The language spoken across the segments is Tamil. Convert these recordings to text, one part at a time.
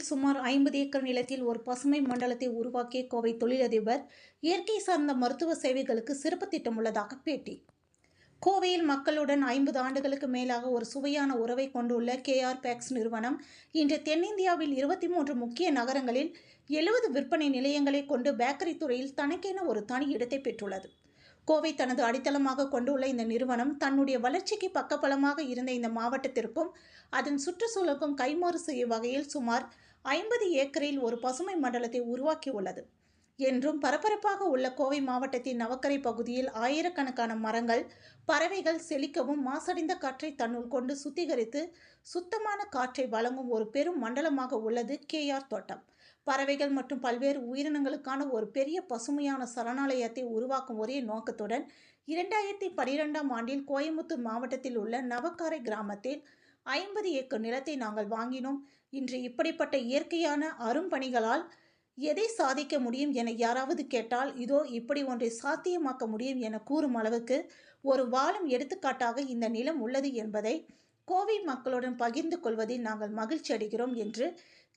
சுமார் 50 ஏக்கர் நிலத்தில் ஒரு பசுமை மண்டலத்தை உருவாக்கிய கோவை தொழிலதிபர் இயற்கை சார்ந்த மருத்துவ சேவைகளுக்கு சிறப்பு திட்டம் உள்ளதாக பேட்டி. கோவையில் மக்களுடன் 50 ஆண்டுகளுக்கு மேலாக ஒரு சுவையான உறவை கொண்டுள்ள கேஆர் பேக்ஸ் நிறுவனம் இன்று தென்னிந்தியாவில் 23 முக்கிய நகரங்களில் 70 விற்பனை நிலையங்களை கொண்டு பேக்கரி துறையில் தனக்கென ஒரு தனி இடத்தை பெற்றுள்ளது. கோவை தனது அடித்தளமாக கொண்டுள்ள இந்த நிறுவனம் தன்னுடைய வளர்ச்சிக்கு பக்கபலமாக இருந்த இந்த மாவட்டத்திற்கும் அதன் சுற்றுச்சூழலுக்கும் கைமாறு செய்யும் வகையில் சுமார் 50 ஏக்கரில் ஒரு பசுமை மண்டலத்தை உருவாக்கியுள்ளது. என்றும் பரபரப்பாக உள்ள கோவை மாவட்டத்தின் நவக்கரை பகுதியில் ஆயிரக்கணக்கான மரங்கள், பறவைகள் செழிக்கவும் மாசடைந்த காற்றை தன்னுள் கொண்டு சுத்திகரித்து சுத்தமான காற்றை வழங்கும் ஒரு பெரும் மண்டலமாக உள்ளது கேஆர் தோட்டம். பறவைகள் மற்றும் பல்வேறு உயிரினங்களுக்கான ஒரு பெரிய பசுமையான சரணாலயத்தை உருவாக்கும் ஒரே நோக்கத்துடன் 2012ஆம் ஆண்டில் கோயம்புத்தூர் மாவட்டத்தில் உள்ள நவக்கரை கிராமத்தில் 50 ஏக்கர் நிலத்தை நாங்கள் வாங்கினோம். இன்று இப்படிப்பட்ட இயற்கையான அரும்பணிகளால் எதை சாதிக்க முடியும் என யாராவது கேட்டால், இதோ இப்படி ஒன்றை சாத்தியமாக்க முடியும் என கூறும் அளவுக்கு ஒரு வாழும் எடுத்துக்காட்டாக இந்த நிலம் உள்ளது என்பதை கோவை மக்களுடன் பகிர்ந்து கொள்வதில் நாங்கள் மகிழ்ச்சி அடைகிறோம் என்று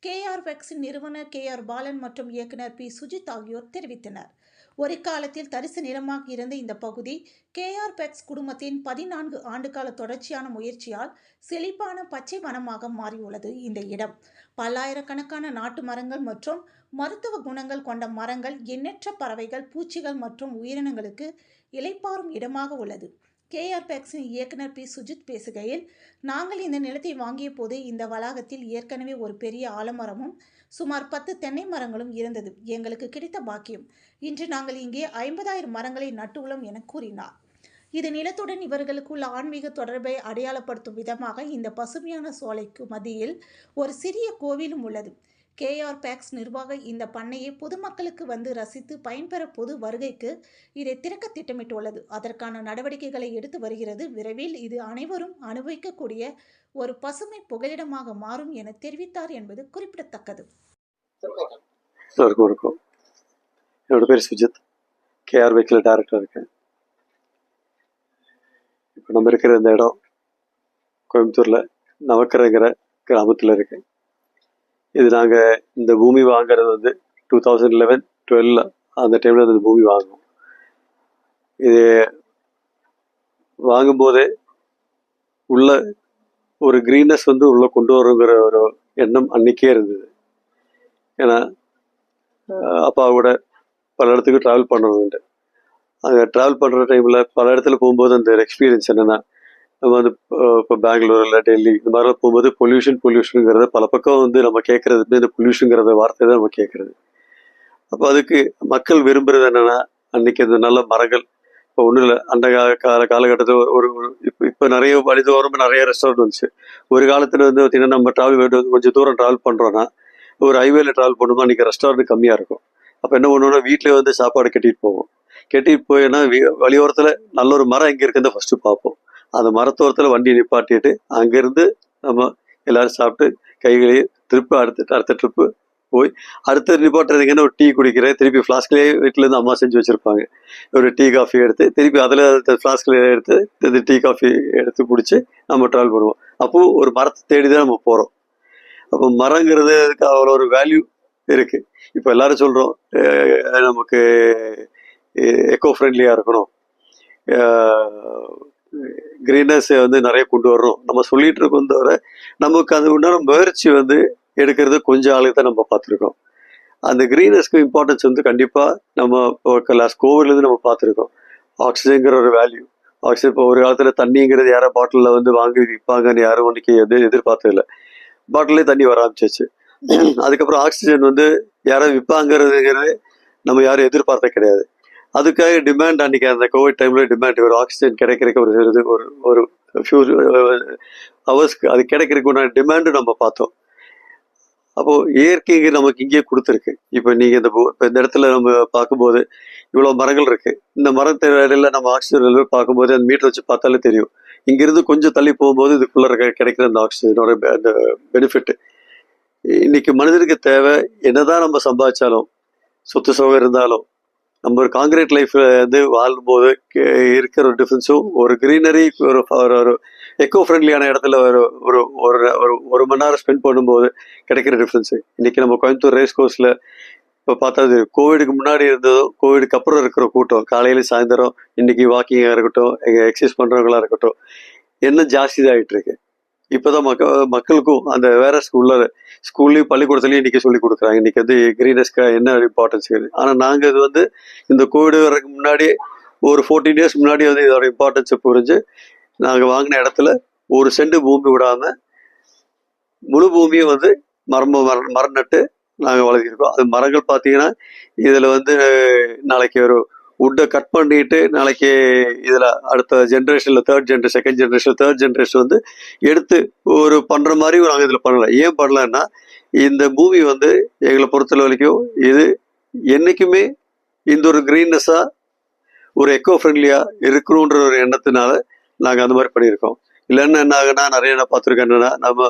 கேஆர் பேக்ஸின் நிறுவனர் கேஆர் பாலன் மற்றும் இயக்குனர் பி சுஜித் ஆகியோர் தெரிவித்தனர். ஒரு காலத்தில் தரிசு நிலமாக இருந்த இந்த பகுதி கேஆர் பேக்ஸ் குடும்பத்தின் 14 ஆண்டுகால தொடர்ச்சியான முயற்சியால் செழிப்பான பச்சை வனமாக மாறியுள்ளது. இந்த இடம் பல்லாயிரக்கணக்கான நாட்டு மரங்கள் மற்றும் மருத்துவ குணங்கள் கொண்ட மரங்கள், எண்ணற்ற பறவைகள், பூச்சிகள் மற்றும் உயிரினங்களுக்கு இளைப்பாறும் இடமாக உள்ளது. கேஆர் பேக்ஸின் இயக்குனர் பி சுஜித் பேசுகையில், நாங்கள் இந்த நிலத்தை வாங்கிய போது இந்த வளாகத்தில் ஏற்கனவே ஒரு பெரிய ஆலமரமும் சுமார் 10 தென்னை மரங்களும் இருந்தது. எங்களுக்கு கிடைத்த பாக்கியம். இன்று நாங்கள் இங்கே 50,000 மரங்களை நட்டுள்ளோம் என கூறினார். இது நிலத்துடன் இவர்களுக்குள்ள ஆன்மீக தொடர்பை அடையாளப்படுத்தும் விதமாக இந்த பசுமையான சோலைக்கு மத்தியில் ஒரு சிறிய கோவிலும் உள்ளது. கேஆர் பேக்ஸ் நிர்வாக இந்த பண்ணையை பொதுமக்களுக்கு வந்து ரசித்து பயன்பெற பொது வருகைக்கு இதை திறக்க திட்டமிட்டுள்ளது. அதற்கான நடவடிக்கைகளை எடுத்து வருகிறது. விரைவில் இது அனைவரும் அனுபவிக்கக்கூடிய ஒரு பசுமை புகலிடமாக மாறும் என தெரிவித்தார் என்பது குறிப்பிடத்தக்கது. என்னோட பேர் சுஜித், கேஆர் பேக்ஸில் டைரக்டர் இருக்கேன். இப்போ நம்ம இருக்கிற இந்த இடம் கோயம்புத்தூரில் நவக்கரைங்கிற கிராமத்தில் இருக்கு. இது நாங்கள் இந்த பூமி வாங்கிறது வந்து 2011-12 அந்த டைமில் இந்த பூமி வாங்கினோம். இது வாங்கும்போதே உள்ள ஒரு க்ரீனஸ் வந்து உள்ளே கொண்டு வருங்கிற ஒரு எண்ணம் அன்றைக்கே இருந்தது. ஏன்னா அப்பாவோட பல இடத்துக்கு ட்ராவல் பண்ணணுன்ட்டு, அங்கே ட்ராவல் பண்ணுற டைமில் பல இடத்துல போகும்போது அந்த எக்ஸ்பீரியன்ஸ் என்னென்னா, நம்ம வந்து இப்போ பெங்களூர் இல்லை டெல்லி இந்த மாதிரிலாம் போகும்போது பொல்யூஷனுங்கிறத பல பக்கம் வந்து நம்ம கேட்குறது இந்த பொல்யூஷனுங்கிறத வார்த்தை தான் நம்ம கேட்குறது. அப்போ அதுக்கு மக்கள் விரும்புகிறது என்னென்னா, அன்றைக்கி அந்த நல்ல மரங்கள். இப்போ ஒன்றும் இல்லை, அந்த காலகட்டத்தில் ஒரு இப்போ நிறைய வழிதோறும் நிறைய ரெஸ்டாரண்ட் வந்துச்சு. ஒரு காலத்தில் வந்து பார்த்திங்கன்னா நம்ம கொஞ்சம் தூரம் ட்ராவல் பண்ணுறோன்னா ஒரு ஹைவேல ட்ராவல் பண்ணும்போது அன்றைக்கி ரெஸ்டாரண்ட் கம்மியாக இருக்கும். அப்போ என்ன பண்ணுவோம்னா வீட்டில் வந்து சாப்பாடு கட்டிட்டு போவோம். கட்டிட்டு போயின்னா வழியோரத்தில் நல்ல ஒரு மரம் எங்கே இருக்குன்னு ஃபஸ்ட்டு பார்ப்போம். அந்த மரத்தோரத்தில் வண்டி நிப்பாட்டிட்டு அங்கேருந்து நம்ம எல்லோரும் சாப்பிட்டு கைகளையே திருப்பி அடுத்த ட்ரிப்பு போய் அடுத்த நிப்பாட்டுறதுங்கன்னா ஒரு டீ குடிக்கிறேன். திருப்பி ஃப்ளாஸ்க்லேயே வீட்டிலேருந்து அம்மா செஞ்சு வச்சுருப்பாங்க. ஒரு டீ காஃபி எடுத்து திருப்பி அதில் ஃப்ளாஸ்கில் எடுத்து இந்த டீ காஃபி எடுத்து குடித்து நம்ம ட்ராவல் பண்ணுவோம். அப்போது ஒரு மரத்தை தேடி தான் நம்ம போகிறோம். அப்போ மரங்கிறதுக்கு அவ்வளோ ஒரு வேல்யூ இருக்குது. இப்போ எல்லோரும் சொல்கிறோம் நமக்கு எக்கோ ஃப்ரெண்ட்லியாக இருக்கணும், க்ரீனஸை வந்து நிறைய கொண்டு வர்றோம் நம்ம சொல்லிகிட்டு இருக்கோம். தவிர நமக்கு அது உண்டான முயற்சி வந்து எடுக்கிறது கொஞ்சம் ஆளுக்கு தான் நம்ம பார்த்துருக்கோம். அந்த க்ரீனஸ்க்கு இம்பார்ட்டன்ஸ் வந்து கண்டிப்பாக நம்ம இப்போ லாஸ்ட் கோவிட்லேருந்து நம்ம பார்த்துருக்கோம். ஆக்சிஜன்கிற ஒரு வேல்யூ. ஆக்சிஜன் இப்போ ஒரு காலத்தில் தண்ணிங்கிறது யாரும் பாட்டிலில் வந்து வாங்கி விற்பாங்கன்னு யாரும் ஒன்றைக்கி எதிர்பார்த்ததில்லை. பாட்டிலே தண்ணி வர ஆரம்பிச்சிச்சு. அதுக்கப்புறம் ஆக்சிஜன் வந்து யாரும் விற்பாங்கிறதுங்கிறது நம்ம யாரும் எதிர்பார்த்த கிடையாது. அதுக்காக டிமாண்ட் அன்றைக்கி அந்த கோவிட் டைமில் டிமாண்ட் ஒரு ஆக்சிஜன் கிடைக்கிறதுக்கு ஒரு ஃபியூ ஹவர்ஸ்க்கு அது கிடைக்கிறதுக்கு ஒரு டிமாண்டு நம்ம பார்த்தோம். அப்போது இயற்கைக்கு நமக்கு இங்கேயே கொடுத்துருக்கு. இப்போ நீங்கள் இந்த இடத்துல நம்ம பார்க்கும்போது இவ்வளோ மரங்கள் இருக்குது. இந்த மரத்தை இடையில நம்ம ஆக்சிஜன் பார்க்கும்போது அந்த மீட்டர் வச்சு பார்த்தாலே தெரியும். இங்கேருந்து கொஞ்சம் தள்ளி போகும்போது இதுக்குள்ளே கிடைக்கிற அந்த ஆக்சிஜனோட அந்த பெனிஃபிட்டு. இன்றைக்கி மனிதனுக்கு தேவை. என்னதான் நம்ம சம்பாதிச்சாலும் சொத்து சுகம் இருந்தாலும் நம்ம ஒரு காங்கிரீட் லைஃப்பில் வந்து வாழும்போது இருக்கிற ஒரு டிஃப்ரென்ஸும் ஒரு க்ரீனரி ஒரு எக்கோ ஃப்ரெண்ட்லியான இடத்துல ஒரு ஒரு ஒரு ஒரு ஒரு மணி நேரம் ஸ்பெண்ட் பண்ணும்போது கிடைக்கிற டிஃப்ரென்ஸு. இன்னைக்கு நம்ம கோயம்புத்தூர் ரேஸ் கோர்ஸில் இப்போ பார்த்தா அது கோவிடுக்கு முன்னாடி இருந்ததும் கோவிடுக்கு அப்புறம் இருக்கிற கூட்டம், காலையில சாயந்தரம் இன்னைக்கு வாக்கிங்காக இருக்கட்டும், எக்ஸசைஸ் பண்ணுறவங்களா இருக்கட்டும், என்ன ஜாஸ்தி தான் ஆகிட்டு இருக்கு. இப்போதான் மக்களுக்கும் அந்த வேற ஸ்கூல்லையும் பள்ளிக்கூடத்துலையும் இன்னைக்கு சொல்லி கொடுக்குறாங்க. இன்னைக்கு வந்து கிரீனஸ்க்கு என்ன இம்பார்ட்டன்ஸ் இருக்குது. ஆனால் நாங்கள் இது வந்து இந்த கோவிடு வரதுக்கு முன்னாடி ஒரு 14 இயர்ஸ் முன்னாடி வந்து இதோட இம்பார்ட்டன்ஸை புரிஞ்சு நாங்கள் வாங்கின இடத்துல ஒரு சென்ட் பூமி விடாமல் முழு பூமியும் வந்து மரம் நட்டு நாங்கள் வளர்த்திருக்கோம். அது மரங்கள் பார்த்தீங்கன்னா இதில் வந்து நாளைக்கு ஒரு வுட்டை கட் பண்ணிட்டு நாளைக்கு இதில் அடுத்த ஜென்ரேஷனில் செகண்ட் ஜென்ரேஷன் தேர்ட் ஜென்ரேஷன் வந்து எடுத்து ஒரு பண்ணுற மாதிரி நாங்கள் இதில் பண்ணலை. ஏன் பண்ணலன்னா இந்த பூமி வந்து எங்களை பொறுத்த வரைக்கும் இது என்றைக்குமே இந்த ஒரு க்ரீன்னஸாக ஒரு எக்கோ ஃப்ரெண்ட்லியாக இருக்கணுன்ற ஒரு எண்ணத்தினால நாங்கள் அந்த மாதிரி பண்ணியிருக்கோம். இல்லைன்னா என்ன ஆகுனா நிறைய நான் பார்த்துருக்கேன். என்னென்னா நம்ம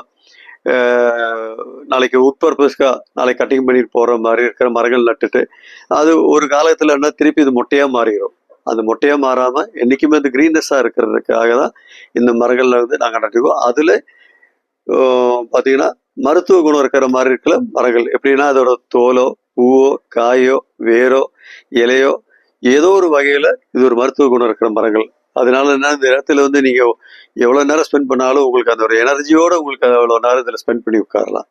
நாளைக்கு உட் பர்பஸ்க்காக நாளைக்கு கட்டிங் பண்ணிட்டு போகிற மாதிரி இருக்கிற மரங்கள் நட்டுட்டு அது ஒரு காலத்தில் என்ன திருப்பி இது மொட்டையாக மாறிடும். அந்த மொட்டையாக மாறாமல் என்றைக்குமே அந்த க்ரீன்னஸாக இருக்கிறதுக்காக தான் இந்த மரங்களில் வந்து நாங்கள் நட்டுருக்கோம். அதில் பார்த்தீங்கன்னா மருத்துவ குணம் இருக்கிற மாதிரி இருக்கிற மரங்கள் எப்படின்னா அதோட தோலோ பூவோ காயோ வேரோ இலையோ ஏதோ ஒரு வகையில் இது ஒரு மருத்துவ குணம் இருக்கிற மரங்கள். அதனால என்ன இந்த இடத்துல வந்து நீங்கள் எவ்வளோ நேரம் ஸ்பெண்ட் பண்ணாலும் உங்களுக்கு அந்த ஒரு எனர்ஜியோட உங்களுக்கு அவ்வளோ நேரம் இதில் ஸ்பெண்ட் பண்ணி உட்காரலாம்.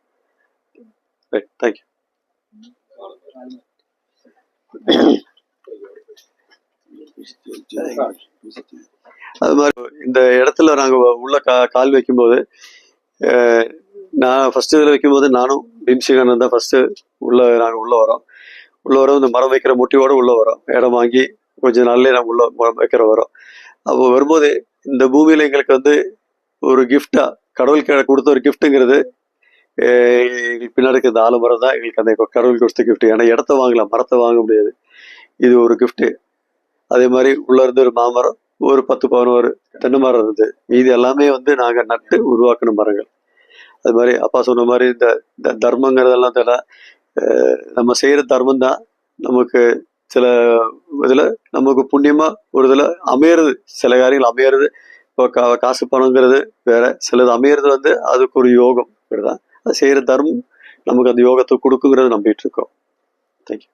Right, thank you. அது மாதிரி இந்த இடத்துல நாங்கள் உள்ள கால் வைக்கும்போது நான் ஃபஸ்ட்டு இதில் வைக்கும்போது நானும் பீம்சிகானந்த் தான் ஃபஸ்ட்டு நாங்கள் உள்ளே வரோம். இந்த மரம் வைக்கிற முட்டியோடு உள்ளே வரோம். இடம் வாங்கி கொஞ்சம் நாள்லேயே நாங்கள் உள்ள மரம் வைக்கிற வரோம். அப்போ வரும்போது இந்த பூமியில் எங்களுக்கு வந்து ஒரு கிஃப்டாக கடவுள் கொடுத்த ஒரு கிஃப்ட்டுங்கிறது எங்களுக்கு பின்னாடி இந்த ஆலமரம் தான் எங்களுக்கு அந்த கடவுள் கொடுத்த கிஃப்ட்டு. ஏன்னா இடத்த வாங்கலாம், மரத்தை வாங்க முடியாது. இது ஒரு கிஃப்ட்டு. அதே மாதிரி உள்ளே இருந்து ஒரு மாமரம், ஒரு 10-11 தென்னை மரம் இருந்தது. இது எல்லாமே வந்து நாங்கள் நட்டு உருவாக்கின மரங்கள். அது மாதிரி அப்பா சொன்ன மாதிரி இந்த தர்மங்கிறதெல்லாம் தெரியல, நம்ம செய்கிற தர்மம் தான் நமக்கு சில இதில் நமக்கு புண்ணியமாக ஒரு இதில் அமையிறது. சில காரியங்கள் அமையிறது இப்போ காசு பணங்கிறது வேற, சிலது அமையிறது வந்து அதுக்கு ஒரு யோகம் தான். அது செய்கிற தர்மம் நமக்கு அந்த யோகத்தை கொடுக்குங்கிறத நம்பிட்டு இருக்கோம். தேங்க்யூ.